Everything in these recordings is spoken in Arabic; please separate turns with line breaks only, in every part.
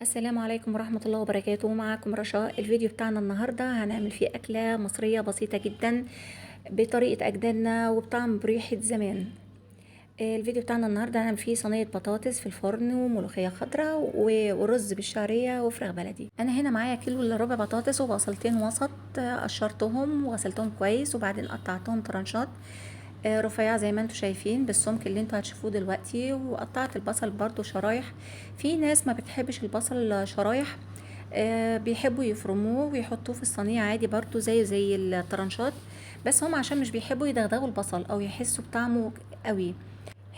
السلام عليكم ورحمة الله وبركاته. معكم رشا. الفيديو بتاعنا النهاردة هنعمل فيه أكلة مصرية بسيطة جدا بطريقة أجدادنا وبطعم بريحة زمان. الفيديو بتاعنا النهاردة هنعمل فيه صينية بطاطس في الفرن وملوخية خضراء ورز بالشعرية وفراخ بلدي. أنا هنا معايا كيلو إلا ربع بطاطس وبصلتين وسط، قشرتهم وغسلتهم كويس وبعدين قطعتهم طرنشات رفيعة زي ما انتوا شايفين بالسمك اللي انتوا هتشوفوه دلوقتي. وقطعت البصل برضو شرايح. في ناس ما بتحبش البصل شرايح، بيحبوا يفرموه ويحطوه في الصينية عادي برضو زي الطرنشات، بس هم عشان مش بيحبوا يدغدغوا البصل او يحسوا بطعمه قوي.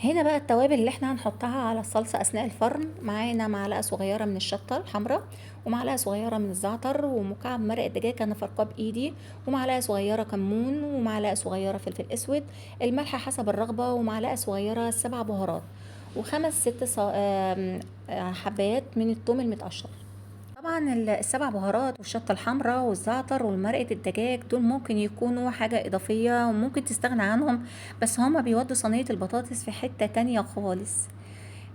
هنا بقى التوابل اللي احنا هنحطها على الصلصة اثناء الفرن: معانا معلقة صغيرة من الشطة الحمراء، ومعلقة صغيرة من الزعتر، ومكعب مرق دجاج انا فرقاه بايدي، ومعلقة صغيرة كمون، ومعلقة صغيرة فلفل اسود، الملح حسب الرغبة، ومعلقة صغيرة 7 بهارات، وخمس ست حبات من الثوم المتقشر. طبعا ال7 بهارات والشطة الحمراء والزعتر والمرقة الدجاج دول ممكن يكونوا حاجة إضافية وممكن تستغنى عنهم، بس هما بيودوا صينية البطاطس في حتة تانية خالص.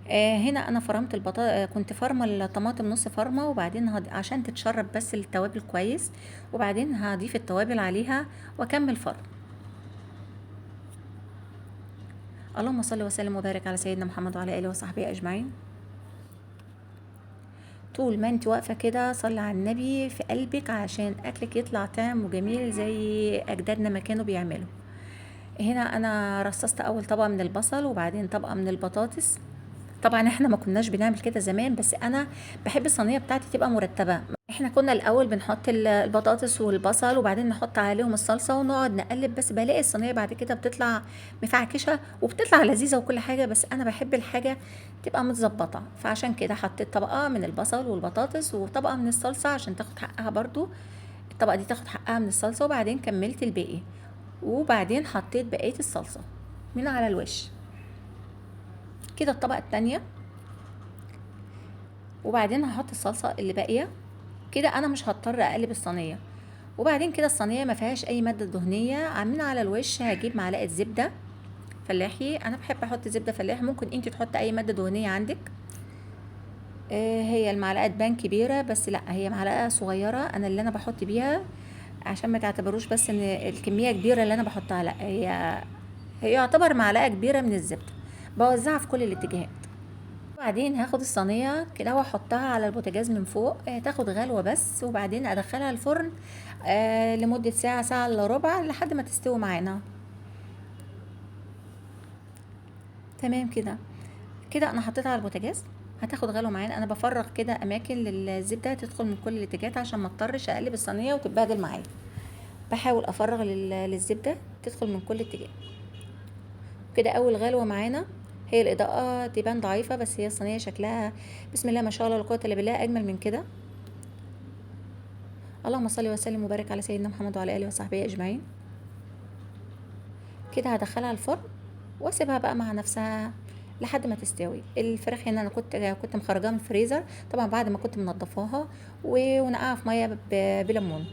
هنا أنا فرمت البطاطس، كنت فرمة الطماطم نص فرمة، وبعدين عشان تتشرب بس التوابل كويس، وبعدين هضيف التوابل عليها وأكمل فرم. اللهم صل وسلم وبارك على سيدنا محمد وعلى آله وصحبه أجمعين. طول ما انت واقفة كده صلي على النبي في قلبك عشان اكلك يطلع طعم وجميل زي اجدادنا ما كانوا بيعملوا. هنا انا رصصت اول طبقة من البصل وبعدين طبقة من البطاطس. طبعا احنا ما كناش بنعمل كده زمان، بس انا بحب الصينيه بتاعتي تبقى مرتبه. احنا كنا الاول بنحط البطاطس والبصل وبعدين نحط عليهم الصلصه ونقعد نقلب، بس بلاقي الصينيه بعد كده بتطلع مفعكشه وبتطلع لذيذه وكل حاجه، بس انا بحب الحاجه تبقى متظبطه، فعشان كده حطيت طبقه من البصل والبطاطس وطبقه من الصلصه عشان تاخد حقها برضو. الطبقه دي تاخد حقها من الصلصه، وبعدين كملت الباقي، وبعدين حطيت بقيه الصلصه من على الوش كده الطبقه التانية، وبعدين هحط الصلصه اللي باقيه. كده انا مش هضطر اقلب الصينيه. وبعدين كده الصينيه ما فيهاش اي ماده دهنيه، عاملين على الوش هجيب معلقه زبده فلاحي. انا بحب احط زبده فلاحي، ممكن انت تحط اي ماده دهنيه عندك. هي المعلقه تبان كبيره بس لا، هي معلقه صغيره انا اللي انا بحط بيها، عشان ما تعتبروش بس ان الكميه كبيره اللي انا بحطها، لا، هي يعتبر معلقه كبيره من الزبده بوزعها في كل الاتجاهات. وبعدين هاخد الصينية كده واحطها على البوتاجاز من فوق، تاخد غلوة بس، وبعدين ادخلها الفرن لمدة ساعة، ساعة الا ربع، لحد ما تستوي معانا. تمام كده. كده انا حطيتها على البوتاجاز، هتاخد غلوة معانا. انا بفرغ كده اماكن للزبدة تدخل من كل الاتجاهات عشان ما اضطرش اقلب الصينية وتتبهدل معايا. بحاول افرغ للزبدة تدخل من كل اتجاه. كده اول غلوة معانا. هي الاضاءة تبان ضعيفة بس هي الصينية شكلها بسم الله ما شاء الله لا قوة الا بالله اجمل من كده. اللهم صل وسلم وبارك على سيدنا محمد وعلى اله وصحبه اجمعين. كده هدخلها الفرن واسيبها بقى مع نفسها لحد ما تستوي. الفراخ هنا انا كنت مخرجاها من الفريزر طبعا بعد ما كنت منضفاها ونقعها في ميه بليمون.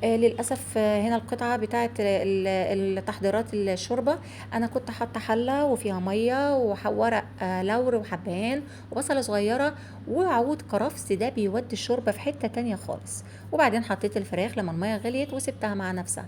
للاسف هنا القطعه بتاعه التحضيرات الشوربه، انا كنت حاطه حله وفيها ميه وورق لور وحبهان وبصله صغيره وعود كرفس، ده بيودي الشوربه في حته تانية خالص. وبعدين حطيت الفراخ لما الميه غليت وسبتها مع نفسها،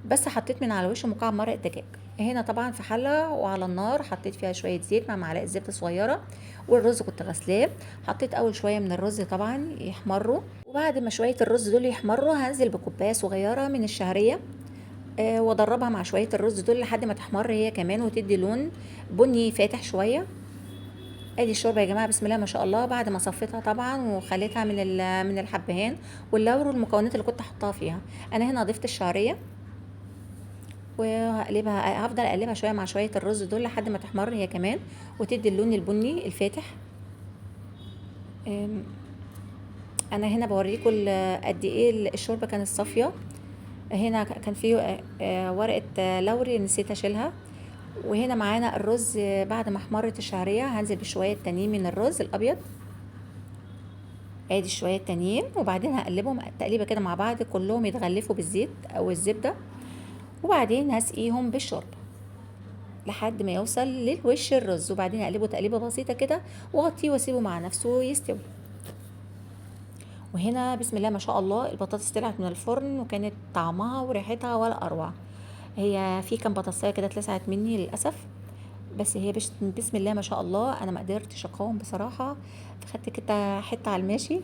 بس حطيت من على وش مكعب مرق دجاج. هنا طبعا في حله وعلى النار حطيت فيها شويه زيت مع معلقه زبده صغيره، والرز كنت غسلاه. حطيت اول شويه من الرز طبعا يحمروا، وبعد ما شويه الرز دول يحمروا هنزل بكوبايه صغيره من الشعريه، وادربها مع شويه الرز دول لحد ما تحمر هي كمان وتدي لون بني فاتح شويه. ادي الشوربه يا جماعه بسم الله ما شاء الله، بعد ما صفيتها طبعا وخليتها من الحبهان واللور والمكونات اللي كنت حطاها فيها. انا هنا ضفت الشعريه وهقلبها، هفضل اقلبها شويه مع شويه الرز دول لحد ما تحمر هي كمان وتدي اللون البني الفاتح. أم، انا هنا بوريكم قد ايه الشوربه كانت صافيه. هنا كان في ورقه لوري نسيت اشيلها. وهنا معانا الرز، بعد ما احمرت الشعريه هنزل بشويه تانيين من الرز الابيض. ادي شويه تانيين وبعدين هقلبهم تقليبه كده مع بعض كلهم يتغلفوا بالزيت او الزبده، وبعدين هسقيهم بالشوربه لحد ما يوصل للوش الرز، وبعدين اقلبه تقليبه بسيطه كده واغطيه واسيبه مع نفسه يستوي. وهنا بسم الله ما شاء الله البطاطس طلعت من الفرن وكانت طعمها وريحتها ولا اروع. هي في كام بطاطسايه كده اتلسعت مني للاسف، بس هي بسم الله ما شاء الله انا ما قدرتش اقاوم بصراحه، فخدت كده حته على الماشي.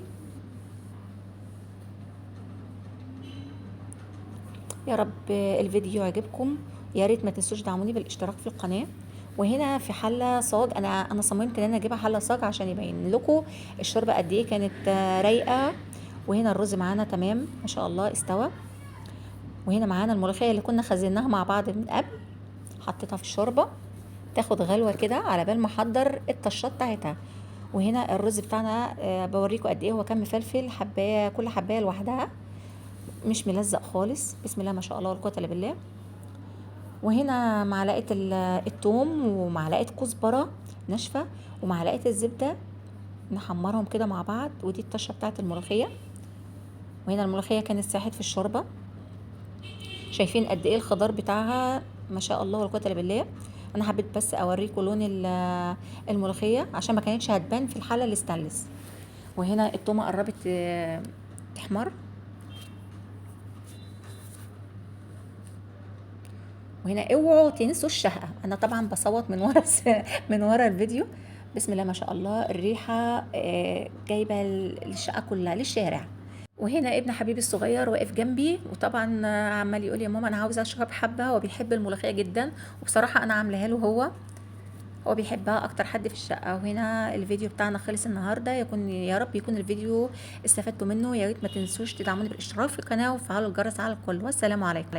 يا رب الفيديو يعجبكم، يا ريت ما تنسوش دعموني بالاشتراك في القناه. وهنا في حله صاج، انا صممت ان انا اجيبها حله صاج عشان يبين لكم الشوربه قد ايه كانت رايقه. وهنا الرز معانا تمام ما شاء الله استوى. وهنا معانا الملوخيه اللي كنا خزناها مع بعض من قبل، حطيتها في الشوربه تاخد غلوه كده على بال ما احضر الطشه بتاعتها. وهنا الرز بتاعنا بوريكم قد ايه هو كان مفلفل، حبايه كل حبايه لوحدها، مش ملزق خالص. بسم الله ما شاء الله ولا قوه الا بالله. وهنا معلقه الثوم ومعلقه كزبره ناشفه ومعلقه الزبده، نحمرهم كده مع بعض. ودي الطشه بتاعت الملوخيه. وهنا الملوخيه كانت ساحت في الشوربه، شايفين قد ايه الخضار بتاعها ما شاء الله ولا قوه الا بالله. انا حبيت بس اوريكم لون الملوخيه عشان ما كانتش هتبان في الحله الستانلس. وهنا التومه قربت تحمر. وهنا اوعوا تنسوا الشهقه، انا طبعا بصوت من ورا من ورا الفيديو. بسم الله ما شاء الله الريحه جايبه الشقه كلها للشارع. وهنا ابن حبيبي الصغير واقف جنبي، وطبعا عمال يقول يا ماما انا عاوز اشرب حبه. هو بيحب الملوخيه جدا، وبصراحه انا عاملاها له هو بيحبها اكتر حد في الشقه. وهنا الفيديو بتاعنا خلص النهارده، يا رب يكون الفيديو استفدتوا منه. يا ريت ما تنسوش تدعموني بالاشتراك في القناه وفعلوا الجرس على الكل. والسلام عليكم.